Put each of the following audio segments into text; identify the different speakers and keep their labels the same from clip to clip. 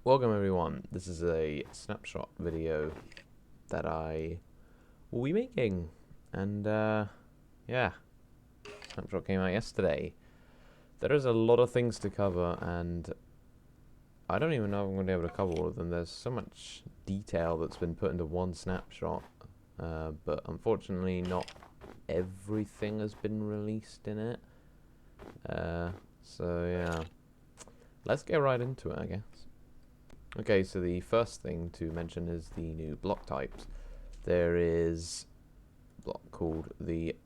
Speaker 1: Welcome everyone, this is a snapshot video that I will be making, and yeah, snapshot came out yesterday. There is a lot of things to cover, and I don't even know if I'm going to be able to cover all of them. There's so much detail that's been put into one snapshot, but unfortunately not everything has been released in it. So yeah, let's get right into it, I guess. Okay, so the first thing to mention is the new block types. There is a block called the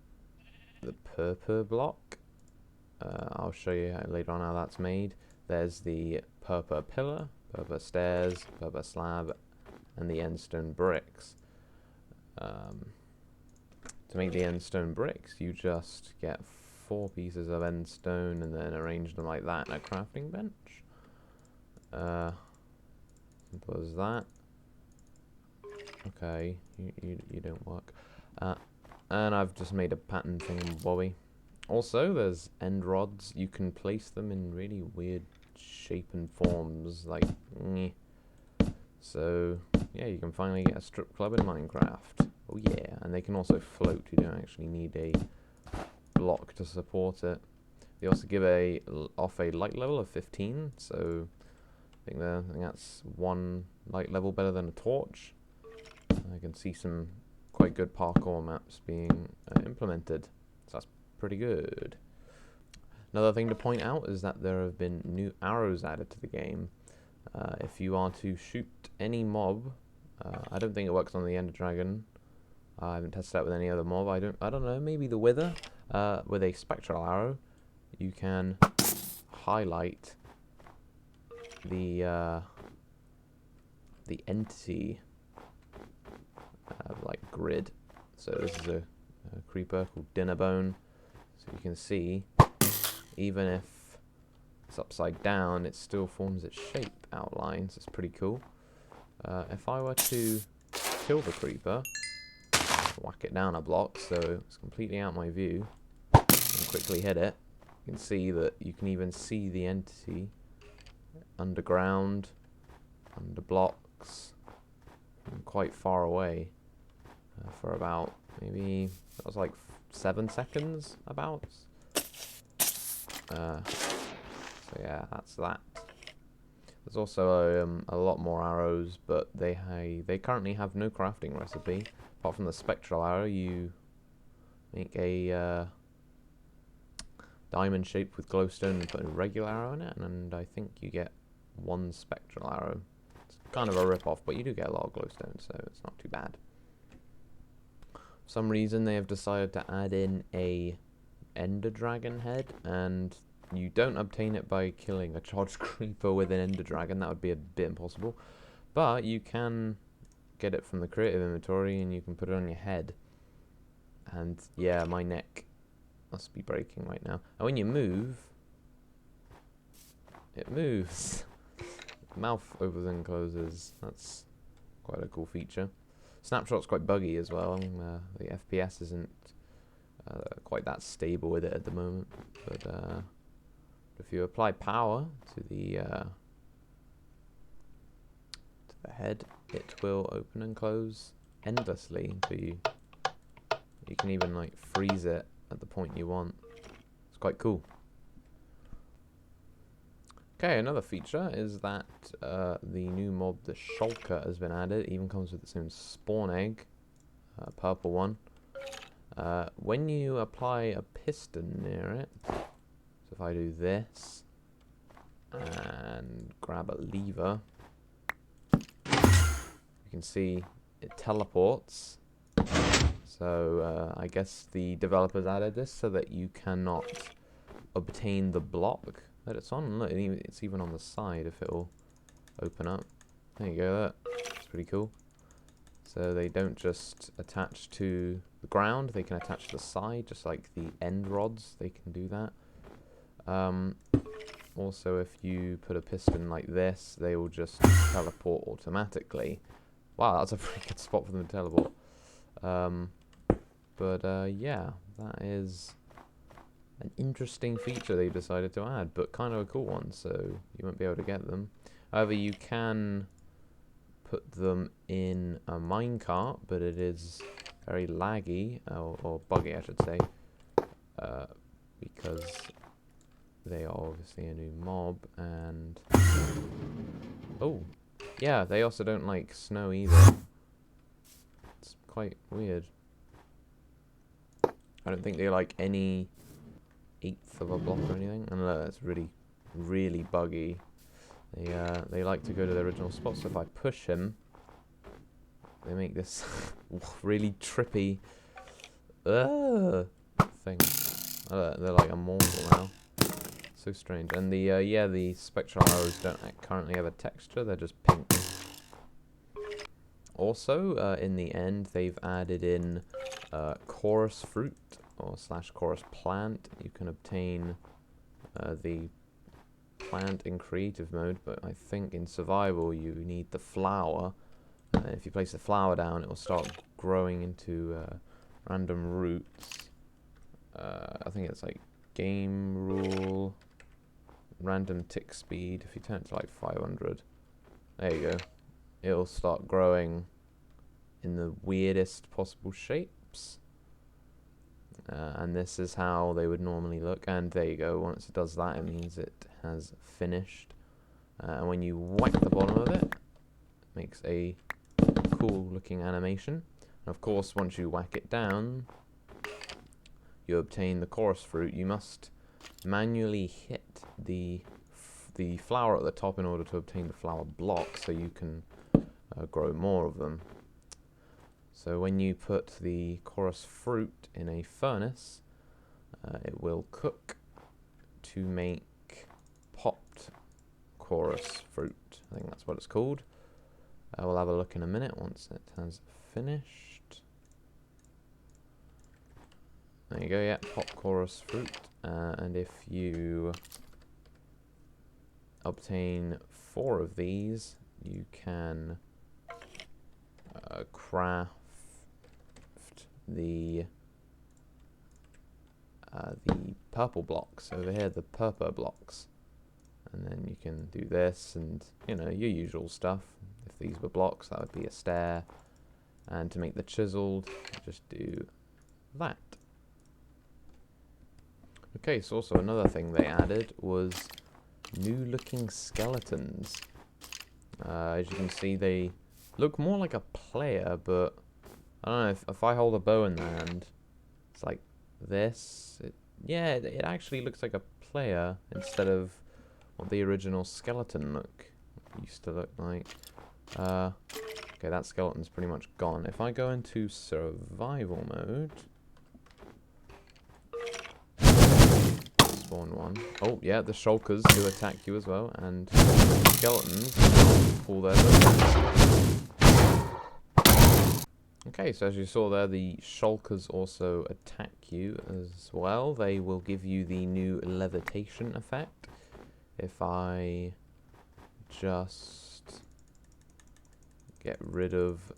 Speaker 1: purple block. I'll show you later on how that's made. There's the purple pillar, purple stairs, purple slab, and the endstone bricks. To make the endstone bricks, you just get 4 pieces of endstone and then arrange them like that in a crafting bench. Simple as that. Okay, you don't work. And I've just made a pattern thingamabobby. Also, there's end rods. You can place them in really weird shape and forms, like nyeh. So yeah, you can finally get a strip club in Minecraft. Oh yeah, and they can also float. You don't actually need a block to support it. They also give off a light level of 15, so I think that's 1 light level better than a torch. I can see some quite good parkour maps being implemented, so that's pretty good. Another thing to point out is that there have been new arrows added to the game. If you are to shoot any mob, I don't think it works on the Enderdragon. I haven't tested that with any other mob. I don't know. Maybe the Wither with a spectral arrow, you can highlight the entity like grid. So this is a creeper called Dinnerbone. So you can see, even if it's upside down, it still forms its shape outlines. It's pretty cool. If I were to kill the creeper, whack it down a block so it's completely out my view, and quickly hit it, you can see that you can even see the entity underground, under blocks, and quite far away for about, maybe, that was like 7 seconds about. So yeah, that's that. There's also a lot more arrows, but they currently have no crafting recipe. Apart from the spectral arrow, you make a diamond shape with glowstone and put a regular arrow in it, and I think you get 1 spectral arrow. It's kind of a rip-off, but you do get a lot of glowstone, so it's not too bad. For some reason, they have decided to add in a Enderdragon head, and you don't obtain it by killing a charged creeper with an Enderdragon. That would be a bit impossible. But you can get it from the creative inventory, and you can put it on your head. And yeah, my neck must be breaking right now. And when you move, it moves. Mouth opens and closes. That's quite a cool feature. Snapshot's quite buggy as well. The FPS isn't quite that stable with it at the moment. But if you apply power to the head, it will open and close endlessly. So you can even like freeze it at the point you want. It's quite cool. Okay, another feature is that the new mob, the Shulker, has been added. It even comes with its own spawn egg, purple one. When you apply a piston near it, so if I do this and grab a lever, you can see it teleports. So I guess the developers added this so that you cannot obtain the block that it's on. Look, it's even on the side if it'll open up. There you go, that's pretty cool. So they don't just attach to the ground, they can attach to the side, just like the end rods, they can do that. Also, if you put a piston like this, they will just teleport automatically. Wow, that's a pretty good spot for them to teleport. Yeah, that is an interesting feature they decided to add, but kind of a cool one, so you won't be able to get them. However, you can put them in a minecart, but it is very laggy, or buggy I should say, because they are obviously a new mob, and oh yeah, they also don't like snow either. It's quite weird. I don't think they like any eighth of a block or anything, and that's really buggy. They like to go to their original spot, so if I push him, they make this really trippy thing. They're like immortal now. So strange. And the spectral arrows don't currently have a texture, they're just pink. Also, in the end, they've added in chorus fruit, or / chorus plant. You can obtain the plant in creative mode, but I think in survival you need the flower. If you place the flower down, it will start growing into random roots. I think it's like game rule, random tick speed. If you turn it to like 500, there you go. It'll start growing in the weirdest possible shapes. And this is how they would normally look. And there you go. Once it does that, it means it has finished. And when you whack the bottom of it, it makes a cool looking animation. And of course, once you whack it down, you obtain the chorus fruit. You must manually hit the flower at the top in order to obtain the flower block, so you can grow more of them. So when you put the chorus fruit in a furnace, it will cook to make popped chorus fruit. I think that's what it's called. We'll have a look in a minute once it has finished. There you go, yeah, pop chorus fruit. And if you obtain 4 of these, you can craft the purple blocks over here, the purple blocks. And then you can do this and, you know, your usual stuff. If these were blocks, that would be a stair. And to make the chiseled, just do that. Okay, so also another thing they added was new looking skeletons. As you can see, they look more like a player, but I don't know, if I hold a bow in the hand, it's like this. It actually looks like a player instead of what the original skeleton used to look like. Okay, that skeleton's pretty much gone. If I go into survival mode, spawn one. Oh yeah, the shulkers do attack you as well, and skeletons pull their bows. Okay, so as you saw there, the shulkers also attack you as well. They will give you the new levitation effect. If I just get rid of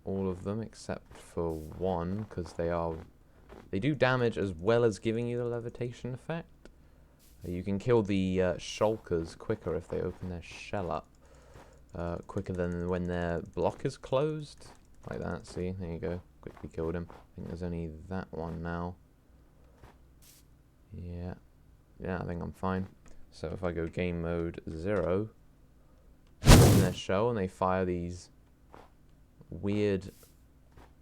Speaker 1: all of them except for one, because they do damage as well as giving you the levitation effect. You can kill the shulkers quicker if they open their shell up, quicker than when their block is closed. Like that, see? There you go. Quickly killed him. I think there's only that one now. Yeah, I think I'm fine. So if I go game mode 0, open their shell and they fire these weird,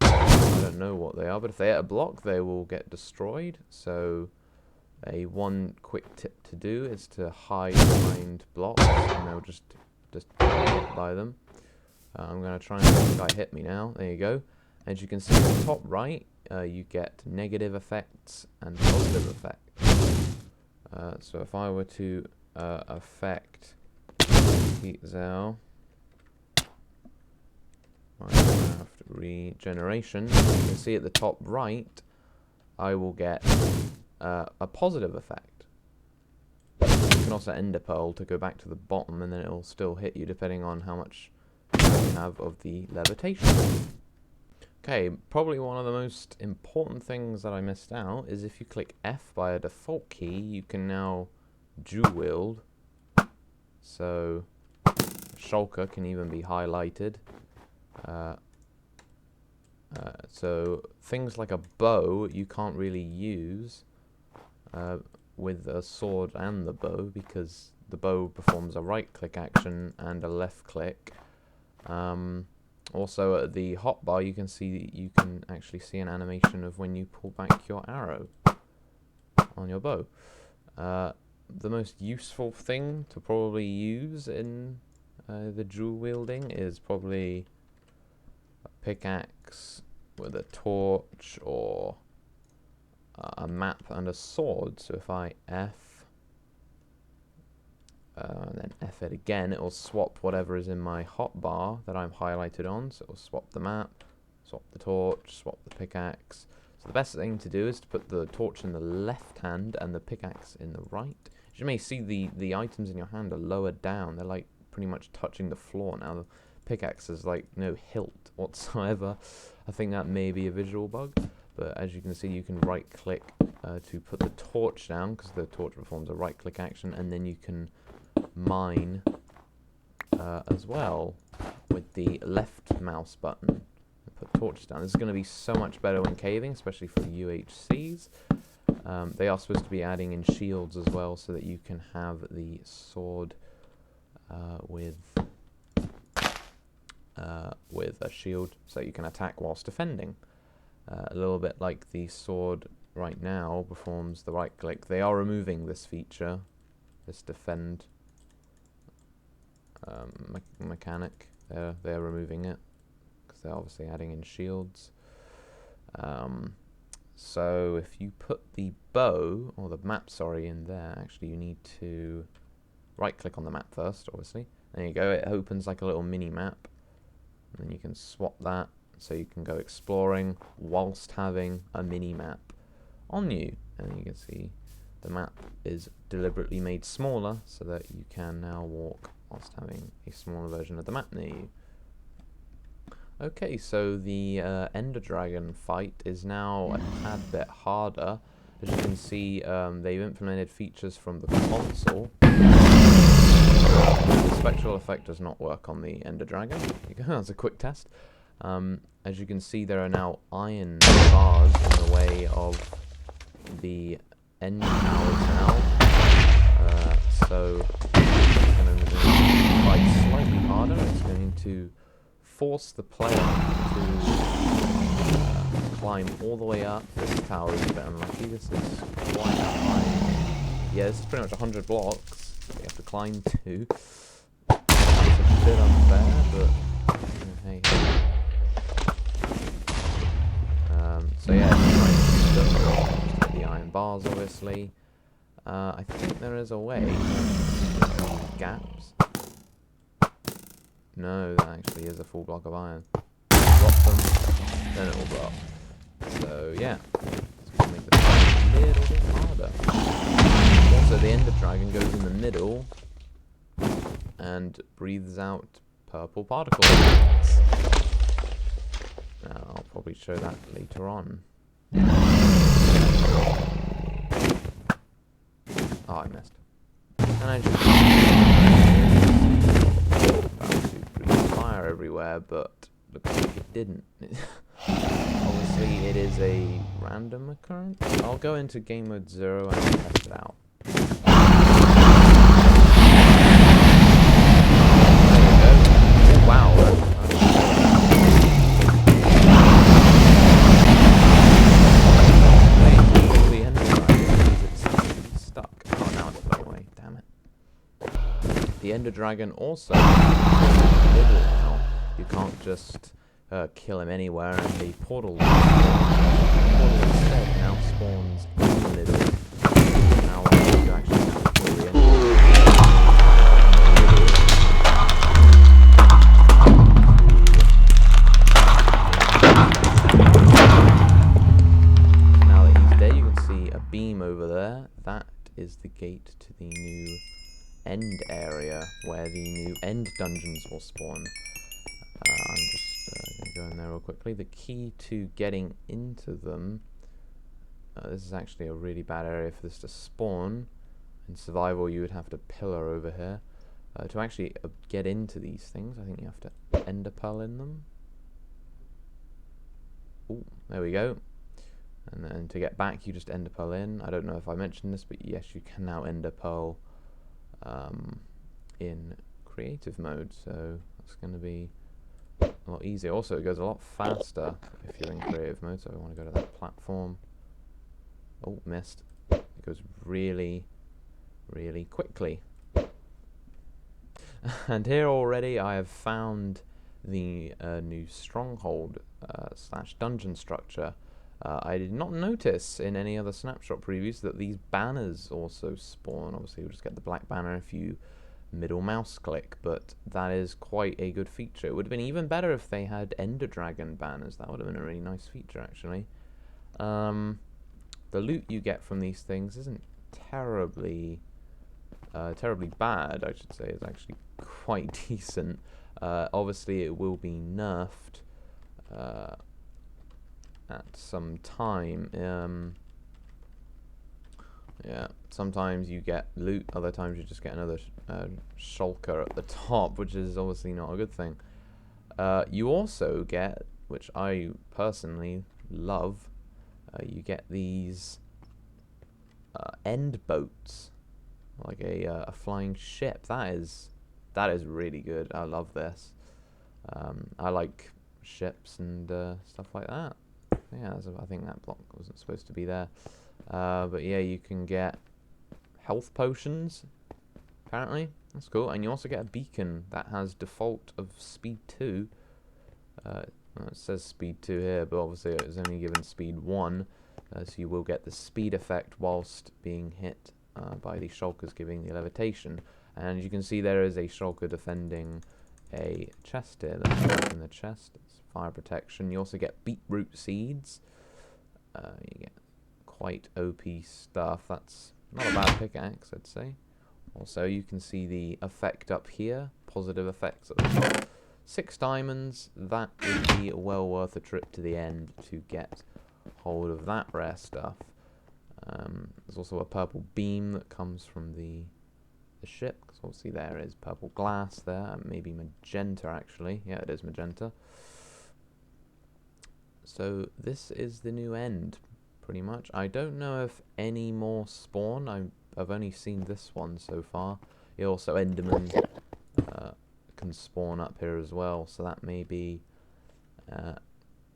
Speaker 1: I don't know what they are, but if they hit a block, they will get destroyed. So one quick tip to do is to hide behind blocks, and they'll just get hit by them. I'm going to try and let the guy hit me now. There you go. As you can see at the top right, you get negative effects and positive effects. So if I were to affect Zell, Minecraft regeneration, you can see at the top right, I will get a positive effect. You can also ender pearl to go back to the bottom, and then it will still hit you depending on how much you have of the levitation. Okay, probably one of the most important things that I missed out is if you click F by a default key, you can now dual wield. So Shulker can even be highlighted. So things like a bow you can't really use with a sword and the bow, because the bow performs a right click action and a left click. Also at the hotbar you can actually see an animation of when you pull back your arrow on your bow. The most useful thing to probably use in the dual wielding is probably a pickaxe with a torch, or a map and a sword. So if I F and then F it again, it will swap whatever is in my hotbar that I'm highlighted on. So it will swap the map, swap the torch, swap the pickaxe. So the best thing to do is to put the torch in the left hand and the pickaxe in the right. As you may see, the items in your hand are lowered down. They're like pretty much touching the floor now. The pickaxe is like no hilt whatsoever. I think that may be a visual bug, but as you can see, you can right click to put the torch down, because the torch performs a right click action, and then you can mine as well with the left mouse button and put torches down. This is going to be so much better when caving, especially for UHCs. They are supposed to be adding in shields as well, so that you can have the sword with a shield, so you can attack whilst defending. A little bit like the sword right now performs the right click. They are removing this feature, this defend mechanic. They're removing it because they're obviously adding in shields. So if you put the bow, or the map, sorry, in there, actually you need to right click on the map first, obviously. There you go, it opens like a little mini map, and then you can swap that so you can go exploring whilst having a mini map on you. And you can see the map is deliberately made smaller so that you can now walk whilst having a smaller version of the map near you. Okay, so the Enderdragon fight is now a tad bit harder. As you can see, they've implemented features from the console. The spectral effect does not work on the Enderdragon. That's a quick test. As you can see, there are now iron bars in the way of the end towers now. So it's going to fight slightly harder. It's going to force the player to climb all the way up. This tower is a bit unlucky. This is quite high. Yeah, this is pretty much 100 blocks that you have to climb to. It's a bit unfair, but hey. So yeah, it's the iron bars, obviously. I think there is a way. Gaps. No, that actually is a full block of iron. Drop them, then it will blow up. So yeah, it's going to make the fight a little bit harder. Also, the Enderdragon goes in the middle and breathes out purple particles. Now, I'll probably show that later on. Oh, I missed. And I just fire everywhere, but looks like it didn't. Obviously, it is a random occurrence. I'll go into game mode 0 and I'll test it out. There we go. Oh, wow. The Enderdragon also middle now. You can't just kill him anywhere, and the portal instead now spawns in the middle. Now you actually have to kill the Now that he's dead, you can see a beam over there. That is the gate to the new end area where the new end dungeons will spawn. I'm just going to go in there real quickly. The key to getting into them, this is actually a really bad area for this to spawn. In survival you would have to pillar over here. To actually get into these things, I think you have to ender pearl in them. Oh, there we go. And then to get back, you just ender pearl in. I don't know if I mentioned this, but yes, you can now ender pearl in creative mode, so that's going to be a lot easier. Also, it goes a lot faster if you're in creative mode, so I want to go to that platform. Oh, missed. It goes really, really quickly. And here already I have found the new Stronghold / dungeon structure. I did not notice in any other Snapshot previews that these banners also spawn. Obviously you'll just get the black banner if you middle mouse click, but that is quite a good feature. It would have been even better if they had Enderdragon banners. That would have been a really nice feature, actually. The loot you get from these things isn't terribly bad, I should say. It's actually quite decent. Obviously it will be nerfed at some time. Yeah, sometimes you get loot, other times you just get another shulker at the top, which is obviously not a good thing. You also get, which I personally love, you get these end boats, like a flying ship. That is really good. I love this. I like ships and stuff like that. Yeah, I think that block wasn't supposed to be there. But yeah, you can get health potions, apparently. That's cool. And you also get a beacon that has default of speed 2. Well, it says speed 2 here, but obviously it was only given speed 1. So you will get the speed effect whilst being hit by the shulkers, giving the levitation. And you can see there is a shulker defending a chest here. That's in the chest. It's fire protection. You also get beetroot seeds. You get quite OP stuff. That's not a bad pickaxe, I'd say. Also, you can see the effect up here. Positive effects at the top. 6 diamonds. That would be well worth a trip to the end to get hold of that rare stuff. There's also a purple beam that comes from the ship, because obviously there is purple glass there, maybe magenta actually. Yeah, it is magenta. So this is the new end, pretty much. I don't know if any more spawn. I've only seen this one so far. Yeah, also Enderman can spawn up here as well, so that may be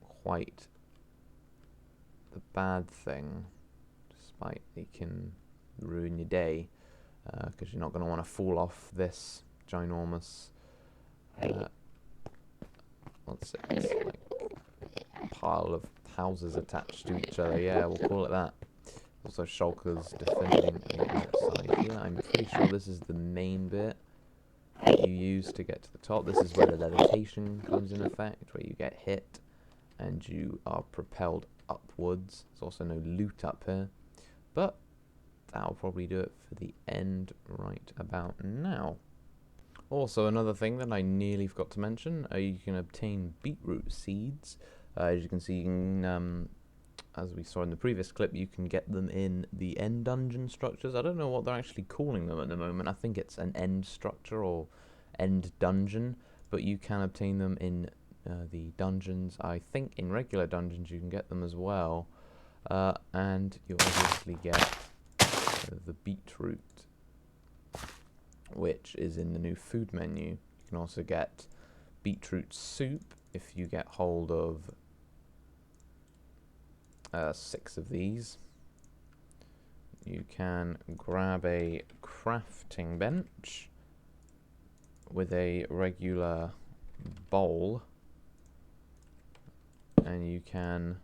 Speaker 1: quite the bad thing, despite they can ruin your day, because you're not going to want to fall off this ginormous what's it, it's like a pile of houses attached to each other. Yeah, we'll call it that. Also shulkers defending the outside here. I'm pretty sure this is the main bit that you use to get to the top. This is where the levitation comes in effect, where you get hit and you are propelled upwards. There's also no loot up here, but that'll probably do it for the end right about now. Also, another thing that I nearly forgot to mention, you can obtain beetroot seeds. As you can see, you can, as we saw in the previous clip, you can get them in the end dungeon structures. I don't know what they're actually calling them at the moment. I think it's an end structure or end dungeon, but you can obtain them in the dungeons. I think in regular dungeons you can get them as well. And you obviously get the beetroot, which is in the new food menu. You can also get beetroot soup if you get hold of 6 of these. You can grab a crafting bench with a regular bowl, and you can,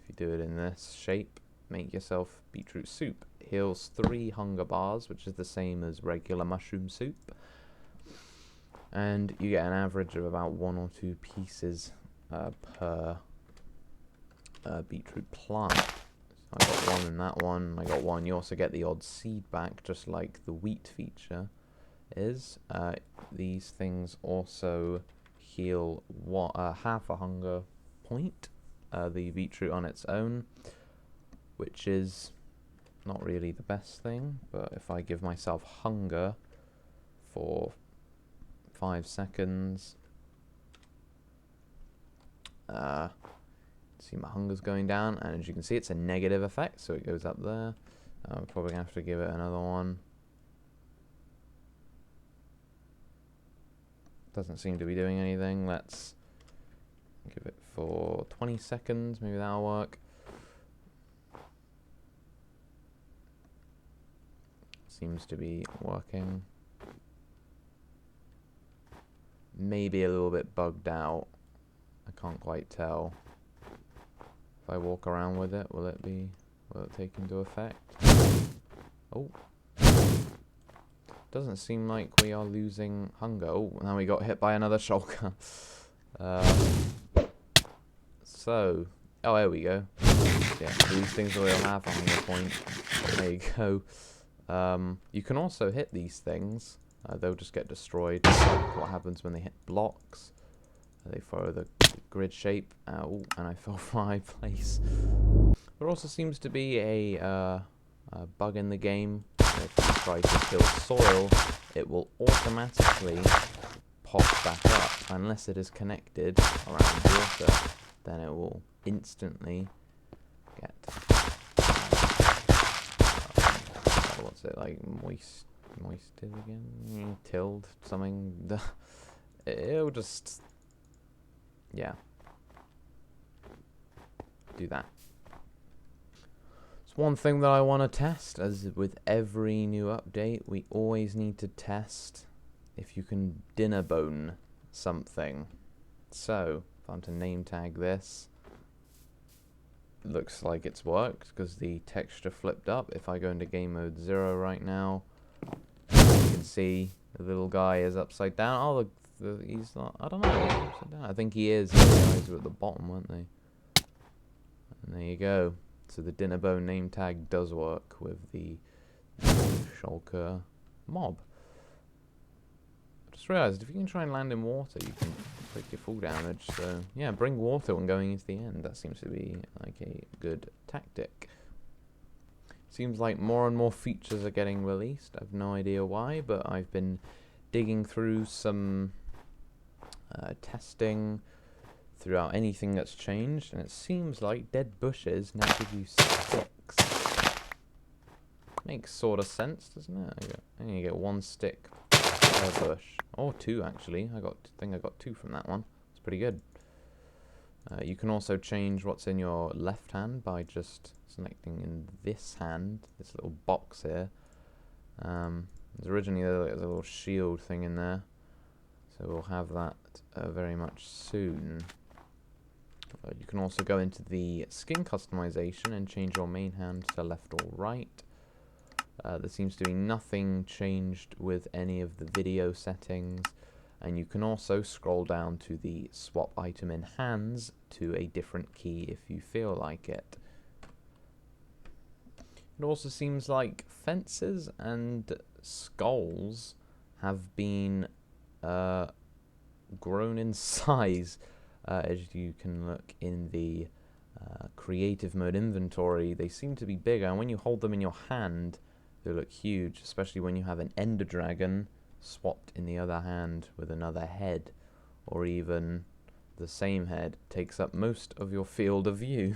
Speaker 1: if you do it in this shape, make yourself beetroot soup. Heals 3 hunger bars, which is the same as regular mushroom soup, and you get an average of about 1 or 2 pieces per beetroot plant. So I got 1 in that one. I got 1. You also get the odd seed back, just like the wheat feature is. These things also heal half a hunger point, the beetroot on its own, which is not really the best thing, but if I give myself hunger for 5 seconds. See, my hunger's going down, and as you can see, it's a negative effect, so it goes up there. I'm probably gonna have to give it another one. Doesn't seem to be doing anything. Let's give it for 20 seconds. Maybe that'll work. Seems to be working. Maybe a little bit bugged out. I can't quite tell. If I walk around with it, will it take into effect? Oh. Doesn't seem like we are losing hunger. Oh, now we got hit by another shulker. So, oh, there we go. Yeah, these things will have a hunger point. There you go. You can also hit these things. They'll just get destroyed. What happens when they hit blocks? They follow the grid shape. Oh, and I fell from my place. There also seems to be a bug in the game. If you try to kill soil, it will automatically pop back up unless it is connected around water. Then it will instantly get what's it like, moisted again, tilled something. It'll just, yeah, do that. One thing that I want to test, as with every new update, we always need to test if you can dinner bone something. So, if I'm to name tag this, it looks like it's worked because the texture flipped up. If I go into game mode 0 right now, you can see the little guy is upside down. Oh, he's not, I don't know, he's upside down. I think he is. The guys were at the bottom, weren't they? And there you go. So the dinner bone name tag does work with the Shulker mob. I just realised if you can try and land in water, you can take your full damage. So yeah, bring water when going into the end. That seems to be like a good tactic. Seems like more and more features are getting released. I have no idea why, but I've been digging through some testing throughout anything that's changed, and it seems like dead bushes now give you sticks. Makes sort of sense, doesn't it? I think you get 1 stick per bush, or 2 actually. I think I got 2 from that one. It's pretty good. You can also change what's in your left hand by just selecting in this hand, this little box here. There's originally a little shield thing in there, so we'll have that very much soon. You can also go into the skin customization and change your main hand to left or right. There seems to be nothing changed with any of the video settings, and you can also scroll down to the swap item in hands to a different key if you feel like it. It also seems like fences and skulls have been grown in size. As you can look in the creative mode inventory, they seem to be bigger, and when you hold them in your hand, they look huge, especially when you have an Enderdragon swapped in the other hand with another head, or even the same head takes up most of your field of view.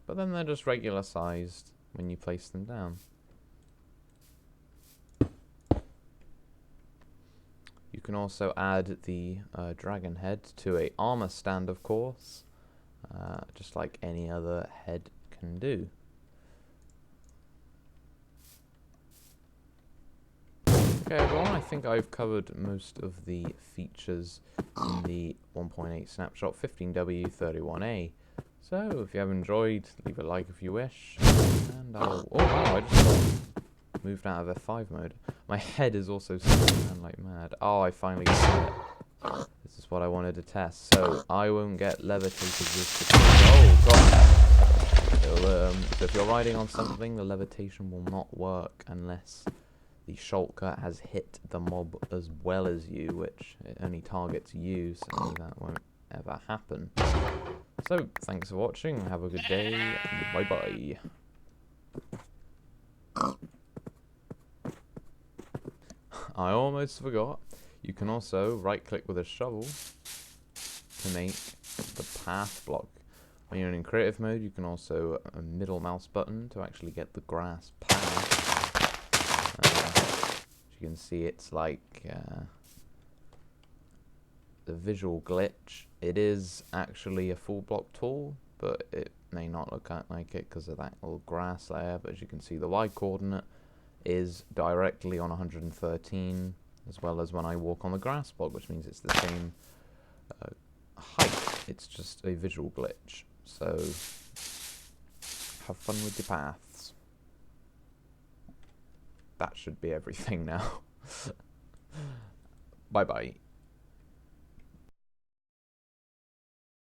Speaker 1: But then they're just regular sized when you place them down. You can also add the dragon head to a armor stand, of course, just like any other head can do. Okay everyone, I think I've covered most of the features in the 1.8 Snapshot 15W31A. So if you have enjoyed, leave a like if you wish, and I'll... Oh wow, I just got moved out of F5 mode. My head is also spinning around like mad. Oh, I finally got it. This is what I wanted to test. So I won't get levitated with the... Oh god! So if you're riding on something, the levitation will not work unless the Schalke has hit the mob as well as you, which it only targets you, so that won't ever happen. So thanks for watching, have a good day, bye bye. I almost forgot. You can also right-click with a shovel to make the path block. When you're in creative mode, you can also a middle mouse button to actually get the grass path. As you can see, it's like the visual glitch. It is actually a full block tool, but it may not look like it because of that little grass layer. But as you can see, the Y coordinate is directly on 113, as well as when I walk on the grass block, which means it's the same height. It's just a visual glitch. So have fun with your paths. That should be everything now. Bye bye.